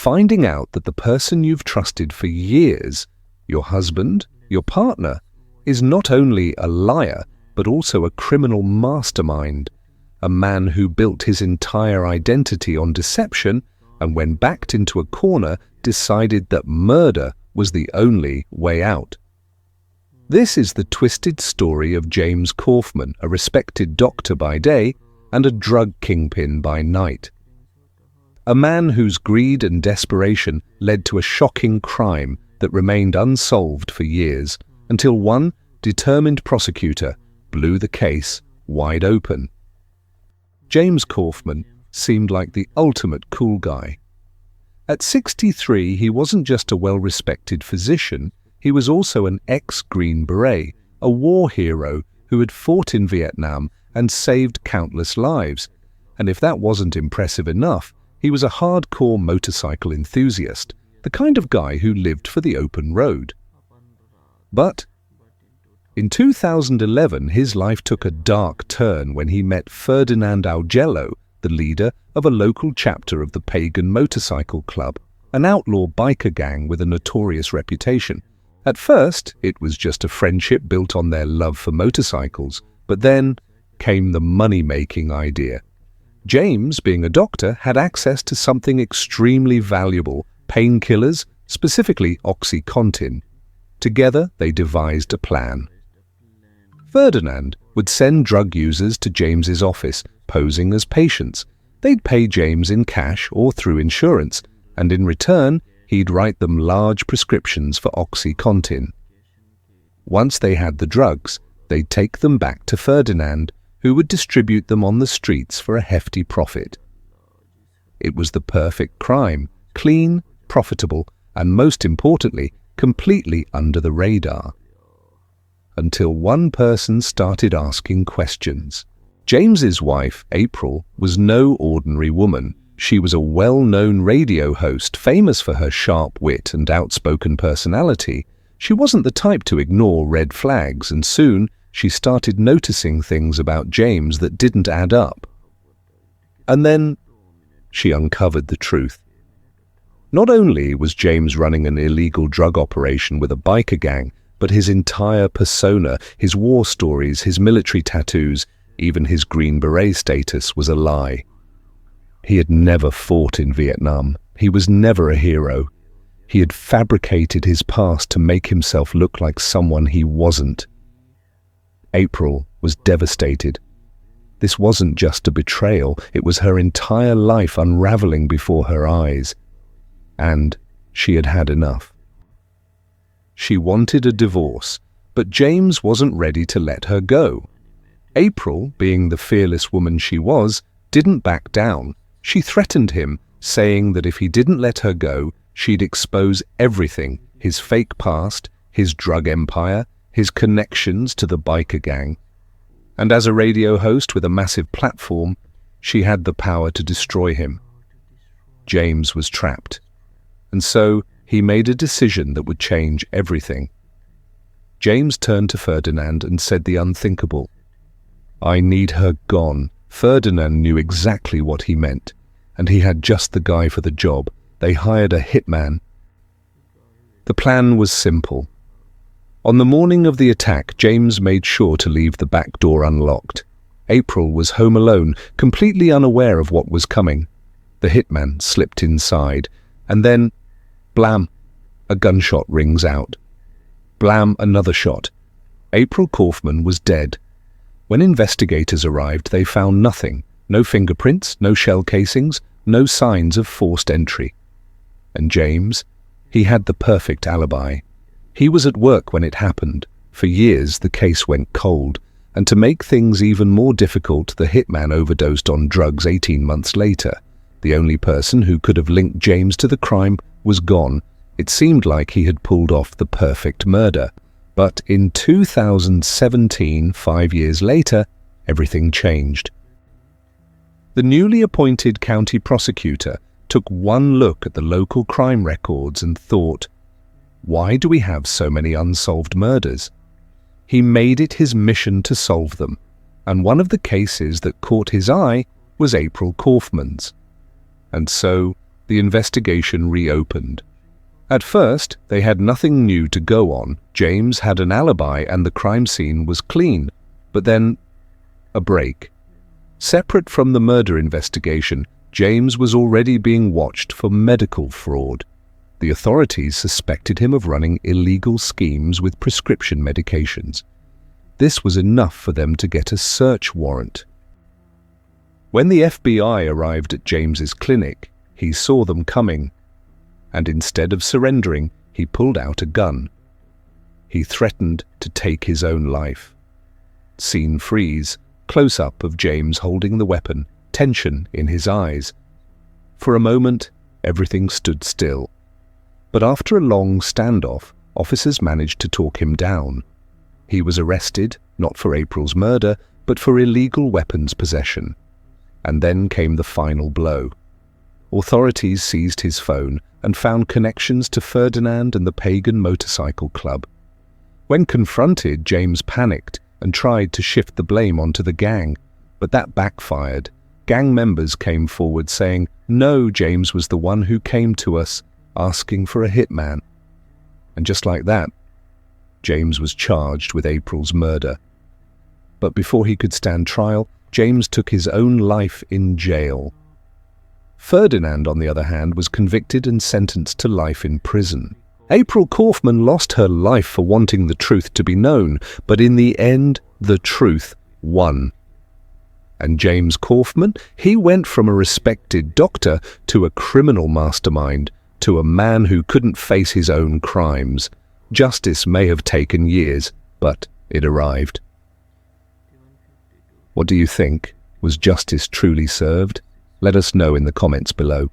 finding out that the person you've trusted for years, your husband, your partner, is not only a liar, but also a criminal mastermind, a man who built his entire identity on deception and when backed into a corner decided that murder was the only way out. This is the twisted story of James Kaufman, a respected doctor by day and a drug kingpin by night. A man whose greed and desperation led to a shocking crime that remained unsolved for years until one determined prosecutor blew the case wide open. James Kaufman seemed like the ultimate cool guy. At 63, he wasn't just a well-respected physician, he was also an ex-Green Beret, a war hero who had fought in Vietnam and saved countless lives. And if that wasn't impressive enough, he was a hardcore motorcycle enthusiast, the kind of guy who lived for the open road. But in 2011, his life took a dark turn when he met Ferdinand Augello, the leader of a local chapter of the Pagan Motorcycle Club, an outlaw biker gang with a notorious reputation. At first, it was just a friendship built on their love for motorcycles, but then came the money-making idea. James, being a doctor, had access to something extremely valuable, painkillers, specifically OxyContin. Together, they devised a plan. Ferdinand would send drug users to James's office, posing as patients. They'd pay James in cash or through insurance, and in return, he'd write them large prescriptions for OxyContin. Once they had the drugs, they'd take them back to Ferdinand, who would distribute them on the streets for a hefty profit. It was the perfect crime, clean, profitable, and most importantly, completely under the radar. Until one person started asking questions. James's wife, April, was no ordinary woman. She was a well-known radio host, famous for her sharp wit and outspoken personality. She wasn't the type to ignore red flags, and soon she started noticing things about James that didn't add up. And then she uncovered the truth. Not only was James running an illegal drug operation with a biker gang, but his entire persona, his war stories, his military tattoos, even his Green Beret status was a lie. He had never fought in Vietnam. He was never a hero. He had fabricated his past to make himself look like someone he wasn't. April was devastated. This wasn't just a betrayal, it was her entire life unraveling before her eyes. And she had had enough. She wanted a divorce, but James wasn't ready to let her go. April, being the fearless woman she was, didn't back down. She threatened him, saying that if he didn't let her go, she'd expose everything, his fake past, his drug empire, his connections to the biker gang. And as a radio host with a massive platform, she had the power to destroy him. James was trapped. And so he made a decision that would change everything. James turned to Ferdinand and said the unthinkable. "I need her gone." Ferdinand knew exactly what he meant, and he had just the guy for the job. They hired a hitman. The plan was simple. On the morning of the attack, James made sure to leave the back door unlocked. April was home alone, completely unaware of what was coming. The hitman slipped inside, and then, blam, a gunshot rings out. Blam, another shot. April Kaufman was dead. When investigators arrived, they found nothing. No fingerprints, no shell casings, no signs of forced entry. And James, he had the perfect alibi. He was at work when it happened. For years, the case went cold, and to make things even more difficult, the hitman overdosed on drugs 18 months later. The only person who could have linked James to the crime was gone. It seemed like he had pulled off the perfect murder. But in 2017, 5 years later, everything changed. The newly appointed county prosecutor took one look at the local crime records and thought, why do we have so many unsolved murders? He made it his mission to solve them, and one of the cases that caught his eye was April Kaufman's. And so the investigation reopened. At first, they had nothing new to go on. James had an alibi and the crime scene was clean. But then, a break. Separate from the murder investigation, James was already being watched for medical fraud. The authorities suspected him of running illegal schemes with prescription medications. This was enough for them to get a search warrant. When the FBI arrived at James's clinic, he saw them coming, and instead of surrendering, he pulled out a gun. He threatened to take his own life. Scene freeze, close-up of James holding the weapon, tension in his eyes. For a moment, everything stood still. But after a long standoff, officers managed to talk him down. He was arrested, not for April's murder, but for illegal weapons possession. And then came the final blow. Authorities seized his phone and found connections to Ferdinand and the Pagan Motorcycle Club. When confronted, James panicked and tried to shift the blame onto the gang, but that backfired. Gang members came forward saying, "No, James was the one who came to us, asking for a hitman." And just like that, James was charged with April's murder. But before he could stand trial, James took his own life in jail. Ferdinand, on the other hand, was convicted and sentenced to life in prison. April Kaufman lost her life for wanting the truth to be known, but in the end, the truth won. And James Kaufman, he went from a respected doctor to a criminal mastermind, to a man who couldn't face his own crimes. Justice may have taken years, but it arrived. What do you think? Was justice truly served? Let us know in the comments below.